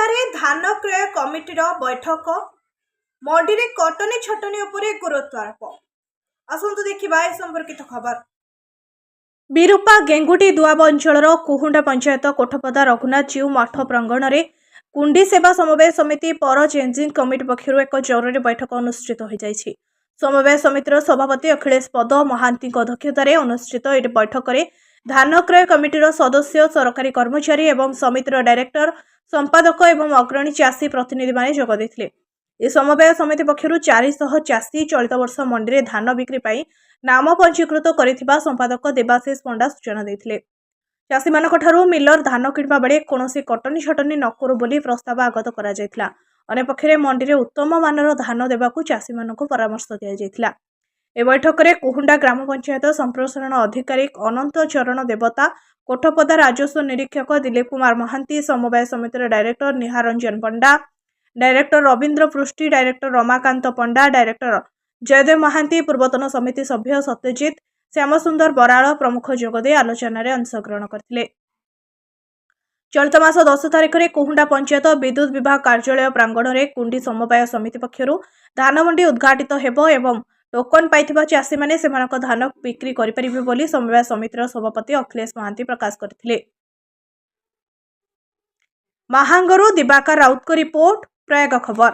जिले धान क्रय कमिटीर बैठक मंडी में कटनी छटनी उपरे गुरुत्वारोप। आसंतु देखिबा ए संपर्कित खबर। बिरुपा गेंगुटी दुआब अंचल कुहुंडा पंचायत कोठपदा रघुनाथ जीव मठ प्रांगण में कुंडी सेवा समवाय समिति पर चेंजिंग कमिटी पक्षर एक जरूरी बैठक अनुष्ठित हो जाइछि। समवाय समितिर सभापति अखिलेश पद महांती अध्यक्षतार अनुष्ठित यह बैठक में धान क्रय कमिटीर सदस्य सरकारी कर्मचारी एवं समितिर डायरेक्टर संपादक एवं अग्रणी चाषी प्रतिनिधि माने जोग देथिले। ए समवाय समिति पक्षर 400 चाषी चलित वर्ष मंडी में धान बिक्री पाई नाम पंजीकृत करिथिबा संपादक देवाशीष पंडा सूचना देथिले। चाषी मानक ठारू मिलर धान किणवा बेले कोनोसी कटनी छटनी न करू बोली प्रस्ताव आगत करा जायथिला। अन्य पक्षरे मंडी में उत्तम मानर धान देबाकू चाषी मानकू परामर्श दिया जायथिला। ए बैठक में कुहुंडा ग्राम पंचायत संप्रसारण अधिकारी अनंत चरण देवता, कोठपदा राजस्व निरीक्षक दिलीप कुमार महांती, समवाय समितिर डायरेक्टर निहार रंजन पंडा, डायरेक्टर रवींद्र पृष्टि, डायरेक्टर रमाकांत पंडा, डायरेक्टर जयदेव महांती, पूर्वतन समिति सभ्य सत्यजित, श्यामसुंदर बराड़ प्रमुख जोगदे आलोचन में अंशग्रहण करथिले। चलित मास 10 तारिख में कुहुंडा पंचायत विद्युत विभाग कार्यालय प्रांगण में कुंडी समवाय समिति पक्षर धान मंडी उद्घाटित हेबो एवं टोकन पाइथिबा चाषी माने सेमानक धान बिक्री करि परिबे बोली समवाय समितिर सभापति अखिलेश महांती प्रकाश करथिले। महांगरू दिवाकर राउत को रिपोर्ट, प्रयाग खबर।